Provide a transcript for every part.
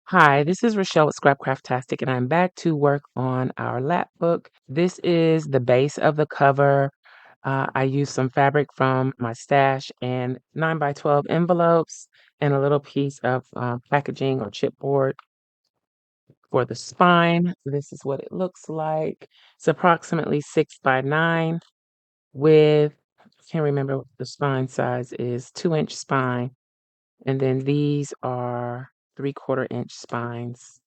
Hi, this is Rachelle with Scrapcraftastic, and I'm back to work on our Lapbook. This is the base of the cover. I used some fabric from my stash and 9 by 12 envelopes and a little piece of packaging or chipboard for the spine. This is what it looks like. It's approximately 6 by 9 with, I can't remember what the spine size is, 2-inch spine. And then these are 3/4 inch spines,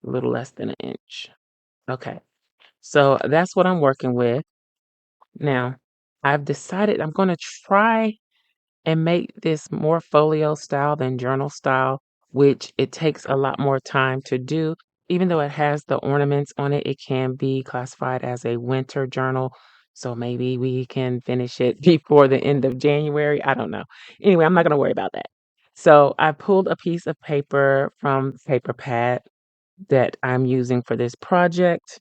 a little less than an inch. Okay, so that's what I'm working with. Now, I've decided I'm going to try and make this more folio style than journal style, which it takes a lot more time to do. Even though it has the ornaments on it, it can be classified as a winter journal. So maybe we can finish it before the end of January. I don't know. Anyway, I'm not going to worry about that. So I pulled a piece of paper from the paper pad that I'm using for this project.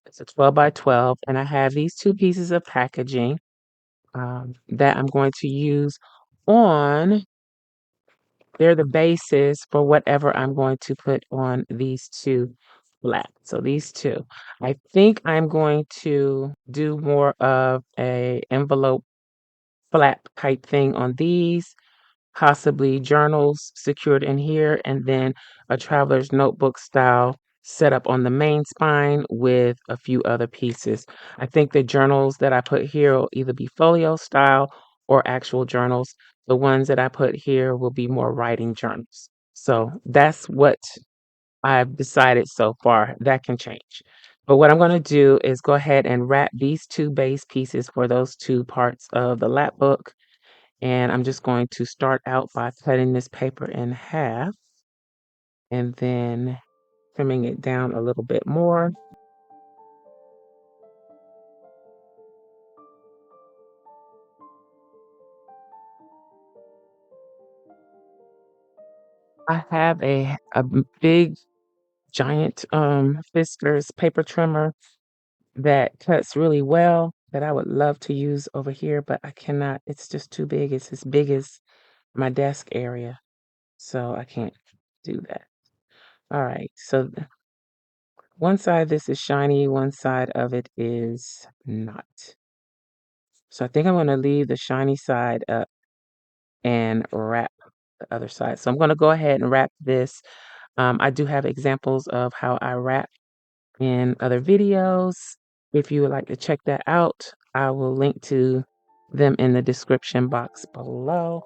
It's a 12 by 12, and I have these two pieces of packaging that I'm going to use on. They're the basis for whatever I'm going to put on these two flaps. So these two. I think I'm going to do more of a envelope flap type thing on these, possibly journals secured in here, and then a traveler's notebook style setup on the main spine with a few other pieces. I think the journals that I put here will either be folio style or actual journals. The ones that I put here will be more writing journals. So that's what I've decided so far. That can change. But what I'm going to do is go ahead and wrap these two base pieces for those two parts of the lap book, and I'm just going to start out by cutting this paper in half and then trimming it down a little bit more. I have a big giant Fiskars paper trimmer that cuts really well that I would love to use over here, but I cannot. It's just too big. It's as big as my desk area, so I can't do that. All right, so one side of this is shiny, one side of it is not. So I think I'm gonna leave the shiny side up and wrap the other side. So I'm gonna go ahead and wrap this. I do have examples of how I wrap in other videos. If you would like to check that out, I will link to them in the description box below.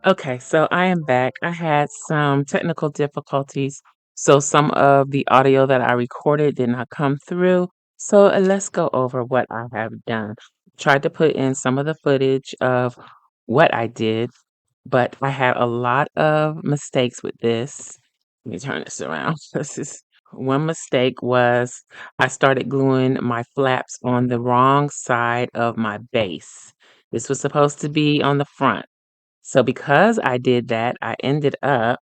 Okay, so I am back. I had some technical difficulties, so some of the audio that I recorded did not come through. So let's go over what I have done. Tried to put in some of the footage of what I did, but I had a lot of mistakes with this. Let me turn this around. This is one mistake was I started gluing my flaps on the wrong side of my base. This was supposed to be on the front. So because I did that, I ended up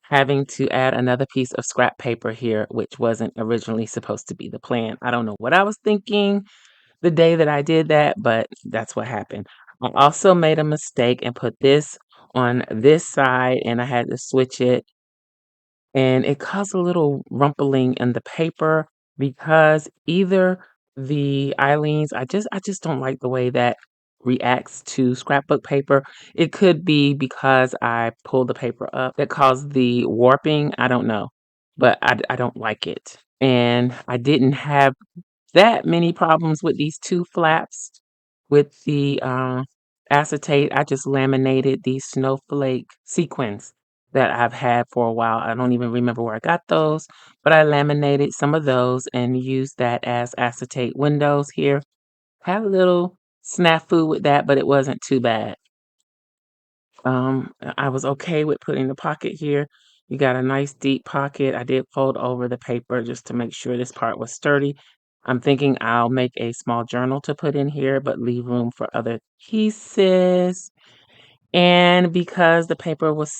having to add another piece of scrap paper here, which wasn't originally supposed to be the plan. I don't know what I was thinking the day that I did that, but that's what happened. I also made a mistake and put this on this side, and I had to switch it, and it caused a little rumpling in the paper because either the Eileen's, I just don't like the way that reacts to scrapbook paper. It could be because I pulled the paper up that caused the warping. I don't know, but I don't like it. And I didn't have that many problems with these two flaps with the acetate. I just laminated these snowflake sequins that I've had for a while. I don't even remember where I got those, but I laminated some of those and used that as acetate windows here. Had a little snafu with that, but it wasn't too bad. I was okay with putting the pocket here. You got a nice deep pocket. I did fold over the paper just to make sure this part was sturdy. I'm thinking I'll make a small journal to put in here, but leave room for other pieces. And because the paper was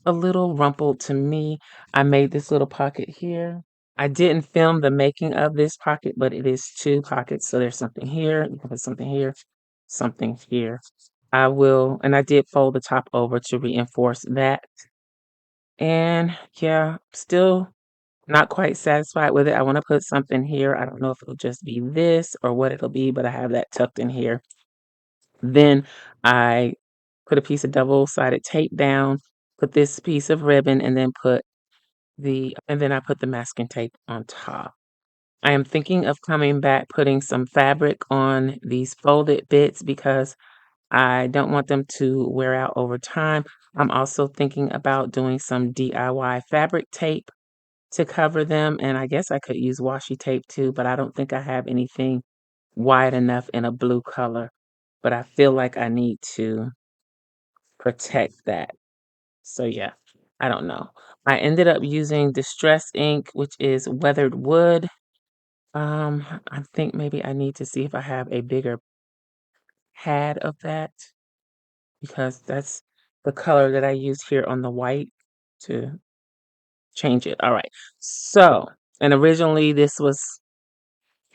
a little rumpled to me, I made this little pocket here. I didn't film the making of this pocket, but it is two pockets. So there's something here, you can put something here, something here. And I did fold the top over to reinforce that. And yeah, still not quite satisfied with it. I want to put something here. I don't know if it'll just be this or what it'll be, but I have that tucked in here. Then I put a piece of double-sided tape down, put this piece of ribbon, and then I put the masking tape on top. I am thinking of coming back, putting some fabric on these folded bits because I don't want them to wear out over time. I'm also thinking about doing some DIY fabric tape to cover them, and I guess I could use washi tape too, but I don't think I have anything wide enough in a blue color. But I feel like I need to protect that. So yeah, I don't know. I ended up using Distress ink, which is weathered wood. I think maybe I need to see if I have a bigger pad of that because that's the color that I used here on the white to change it. All right. So, and originally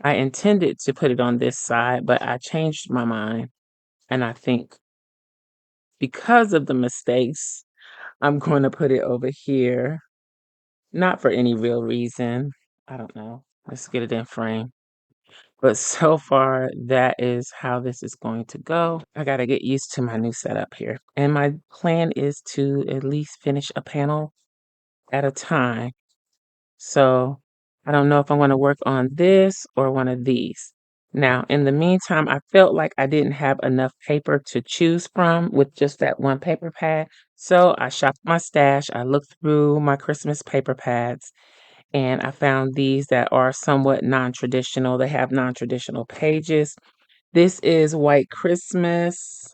I intended to put it on this side, but I changed my mind. And I think because of the mistakes, I'm going to put it over here. Not for any real reason. I don't know. Let's get it in frame. But so far, that is how this is going to go. I got to get used to my new setup here. And my plan is to at least finish a panel at a time. So I don't know if I'm going to work on this or one of these. Now, in the meantime, I felt like I didn't have enough paper to choose from with just that one paper pad. So I shopped my stash. I looked through my Christmas paper pads and I found these that are somewhat non-traditional. They have non-traditional pages. This is White Christmas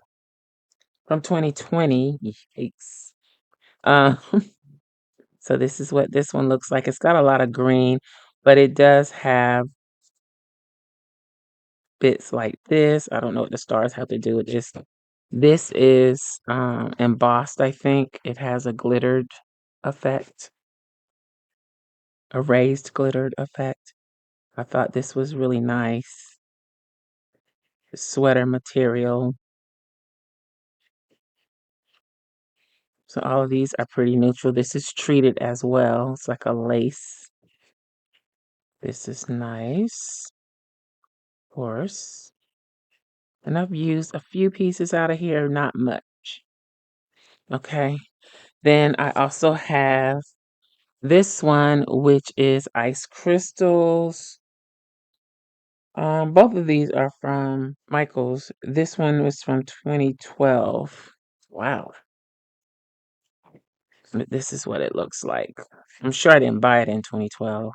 from 2020. Yikes. Uh, so this is what this one looks like. It's got a lot of green, but it does have bits like this. I don't know what the stars have to do with this. This is embossed, I think. It has a glittered effect, a raised glittered effect. I thought this was really nice. Sweater material. So all of these are pretty neutral. This is treated as well. It's like a lace. This is nice, of course. And I've used a few pieces out of here, not much. Okay. Then I also have this one, which is ice crystals. Both of these are from Michaels. This one was from 2012. Wow. This is what it looks like. I'm sure I didn't buy it in 2012.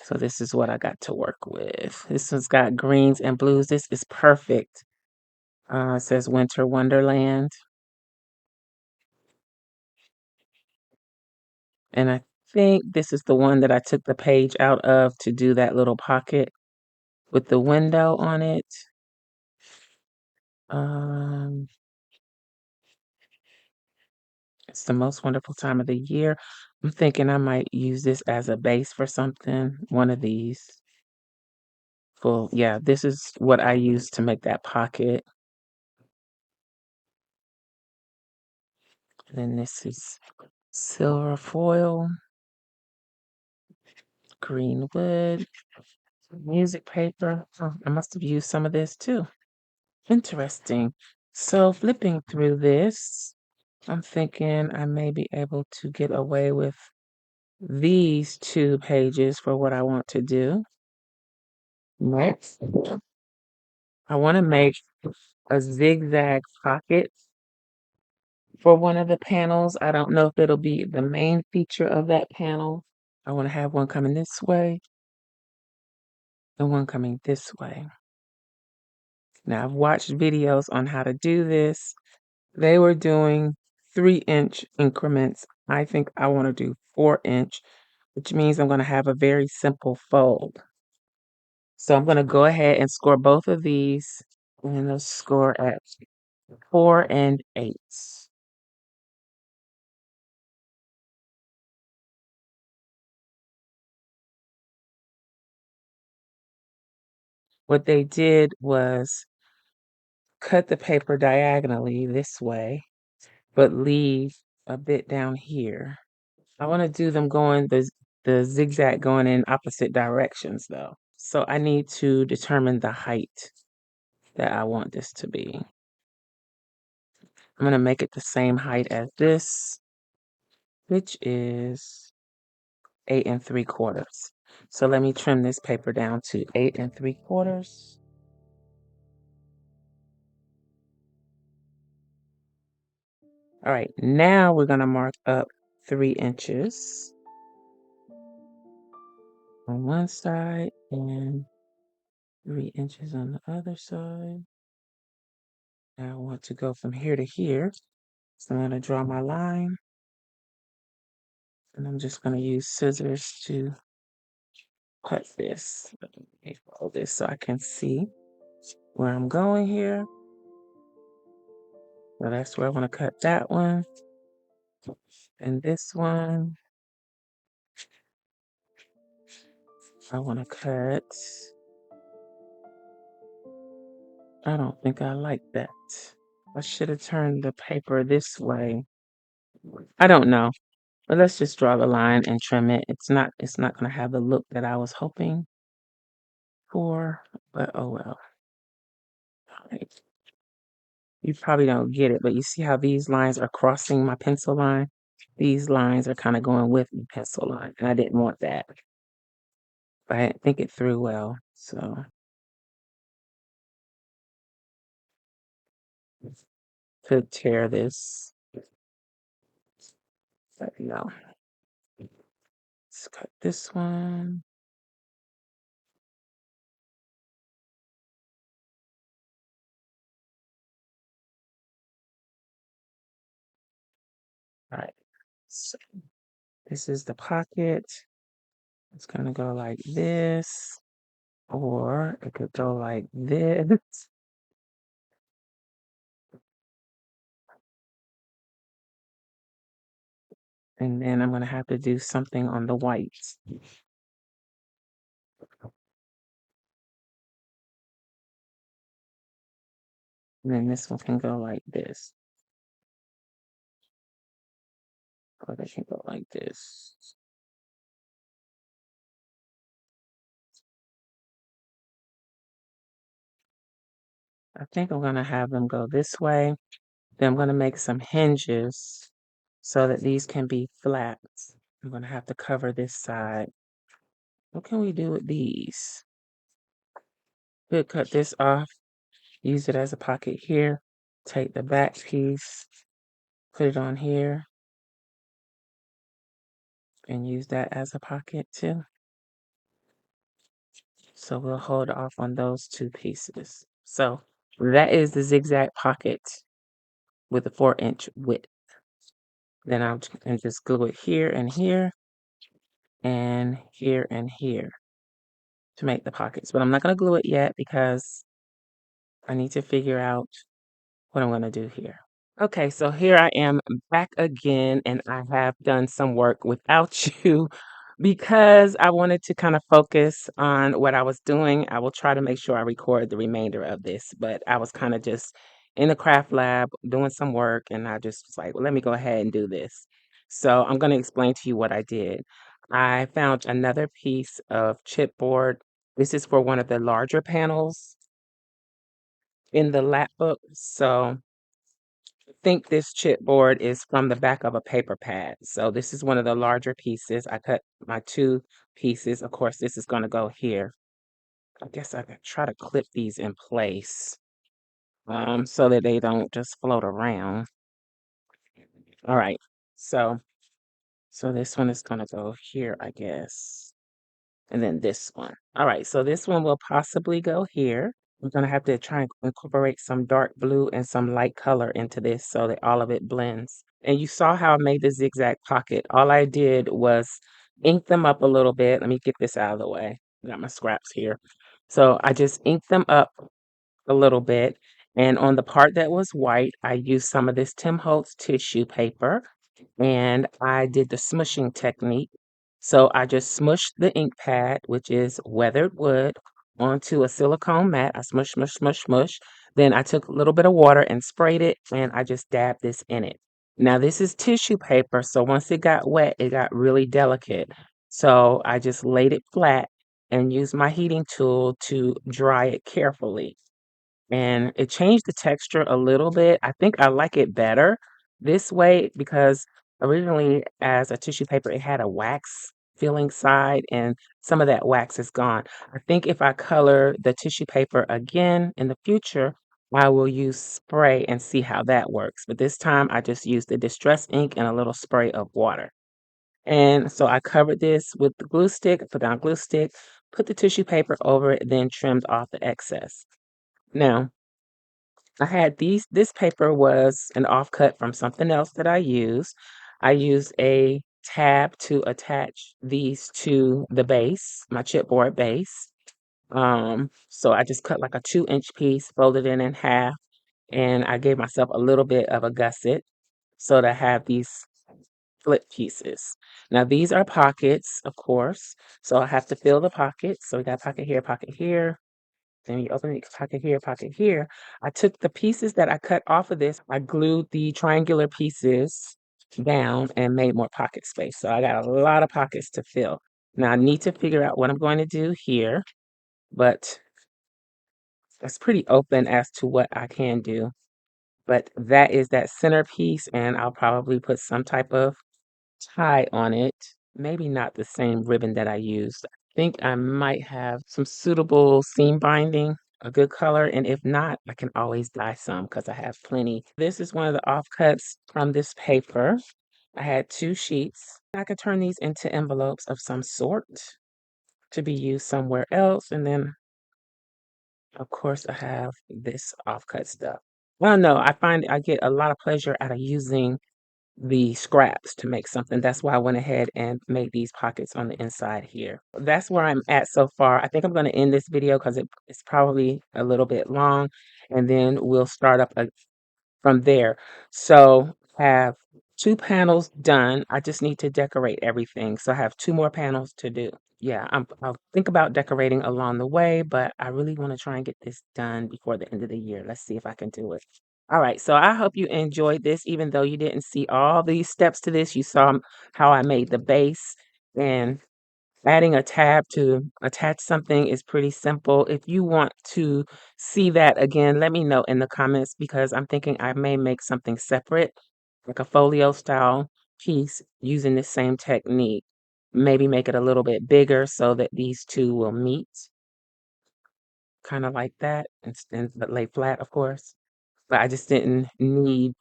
So this is what I got to work with. This one's got greens and blues. This is perfect. It says Winter Wonderland. And I think this is the one that I took the page out of to do that little pocket with the window on it. Um, it's the most wonderful time of the year. I'm thinking I might use this as a base for something. One of these. Well, yeah, this is what I use to make that pocket. And then this is silver foil, green wood, music paper. Oh, I must have used some of this too. Interesting. So flipping through this, I'm thinking I may be able to get away with these 2 pages for what I want to do. Next, I want to make a zigzag pocket for one of the panels. I don't know if it'll be the main feature of that panel. I want to have one coming this way and one coming this way. Now, I've watched videos on how to do this. They were doing 3-inch increments. I think I want to do 4-inch, which means I'm going to have a very simple fold. So I'm going to go ahead and score both of these. And they'll score at 4 and 8. What they did was cut the paper diagonally this way, but leave a bit down here. I want to do them going the zigzag going in opposite directions though. So I need to determine the height that I want this to be. I'm going to make it the same height as this, which is 8 3/4. So let me trim this paper down to 8 3/4. All right, now we're going to mark up 3 inches on one side and 3 inches on the other side. Now I want to go from here to here. So I'm going to draw my line. And I'm just going to use scissors to cut this. Let me fold this so I can see where I'm going here. So that's where I want to cut that one. And this one, I want to cut. I don't think I like that. I should have turned the paper this way. I don't know. But let's just draw the line and trim it. It's not going to have the look that I was hoping for, but oh well. All right. You probably don't get it, but you see how these lines are crossing my pencil line? These lines are kind of going with the pencil line, and I didn't want that. But I didn't think it through well, so to tear this, but no. Let's cut this one. All right, so this is the pocket. It's gonna go like this, or it could go like this. And then I'm gonna have to do something on the whites. And then this one can go like this, or they can go like this. I think I'm gonna have them go this way. Then I'm gonna make some hinges so that these can be flat. I'm gonna have to cover this side. What can we do with these? Could cut this off, use it as a pocket here. take the back piece, put it on here, and use that as a pocket too. So we'll hold off on those two pieces. So that is the zigzag pocket with a 4-inch width. Then I'll and just glue it here and here and here and here to make the pockets. But I'm not going to glue it yet because I need to figure out what I'm going to do here. Okay, so here I am back again, and I have done some work without you because I wanted to kind of focus on what I was doing. I will try to make sure I record the remainder of this, but I was kind of just in the craft lab doing some work, and I just was like, well, let me go ahead and do this. So I'm going to explain to you what I did. I found another piece of chipboard. This is for one of the larger panels in the Lapbook. So think this chipboard is from the back of a paper pad. So this is one of the larger pieces. I cut my two pieces. Of course, this is going to go here. I guess I could try to clip these in place so that they don't just float around. All right. So this one is going to go here, I guess. And then this one. All right. So this one will possibly go here. I'm going to have to try and incorporate some dark blue and some light color into this so that all of it blends. And you saw how I made the zigzag pocket. All I did was ink them up a little bit. Let me get this out of the way. Got my scraps here. So I just inked them up a little bit. And on the part that was white, I used some of this Tim Holtz tissue paper and I did the smushing technique. So I just smushed the ink pad, which is weathered wood, onto a silicone mat. I smush, smush, smush, smush. Then I took a little bit of water and sprayed it, and I just dabbed this in it. Now, this is tissue paper, so once it got wet, it got really delicate. So I just laid it flat and used my heating tool to dry it carefully, and it changed the texture a little bit. I think I like it better this way because originally, as a tissue paper, it had a wax feeling side, and some of that wax is gone. I think if I color the tissue paper again in the future, I will use spray and see how that works. But this time, I just used the distress ink and a little spray of water. And so I covered this with the glue stick, put down glue stick, put the tissue paper over it, then trimmed off the excess. Now, I had this paper was an offcut from something else that I used. I used a tab to attach these to the base, my chipboard base. So I just cut like a 2-inch piece, folded it in half, and I gave myself a little bit of a gusset so that I have these flip pieces. Now these are pockets, of course. So I have to fill the pockets. So we got pocket here, then you open the pocket here, pocket here. I took the pieces that I cut off of this, I glued the triangular pieces down and made more pocket space. So I got a lot of pockets to fill. Now I need to figure out what I'm going to do here, but it's pretty open as to what I can do. But that is that centerpiece, and I'll probably put some type of tie on it. Maybe not the same ribbon that I used. I think I might have some suitable seam binding, a good color, and if not, I can always dye some because I have plenty. This is one of the offcuts from this paper. I had 2 sheets. I could turn these into envelopes of some sort to be used somewhere else. And then, of course, I have this offcut stuff. Well, no, I find I get a lot of pleasure out of using the scraps to make something. That's why I went ahead and made these pockets on the inside here. That's where I'm at so far. I think I'm going to end this video because it's probably a little bit long, and then we'll start up from there. So I have 2 panels done. I just need to decorate everything. So I have 2 more panels to do. Yeah, I'll think about decorating along the way, but I really want to try and get this done before the end of the year. Let's see if I can do it. All right, so I hope you enjoyed this, even though you didn't see all these steps to this. You saw how I made the base, and adding a tab to attach something is pretty simple. If you want to see that again, let me know in the comments because I'm thinking I may make something separate, like a folio style piece using the same technique. Maybe make it a little bit bigger so that these two will meet, kind of like that, but lay flat, of course. but I just didn't need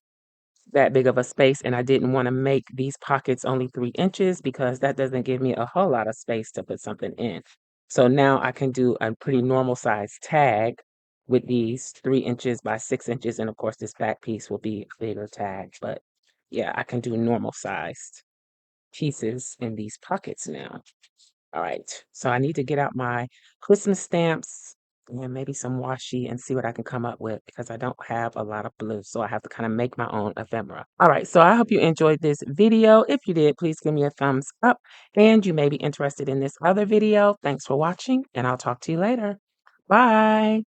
that big of a space, and I didn't wanna make these pockets only 3 inches because that doesn't give me a whole lot of space to put something in. So now I can do a pretty normal size tag with these 3 inches by 6 inches, and of course, this back piece will be a bigger tag, but yeah, I can do normal sized pieces in these pockets now. All right, so I need to get out my Christmas stamps and maybe some washi and see what I can come up with because I don't have a lot of blue, so I have to kind of make my own ephemera. All right, so I hope you enjoyed this video. If you did, please give me a thumbs up, and you may be interested in this other video. Thanks for watching, and I'll talk to you later. Bye.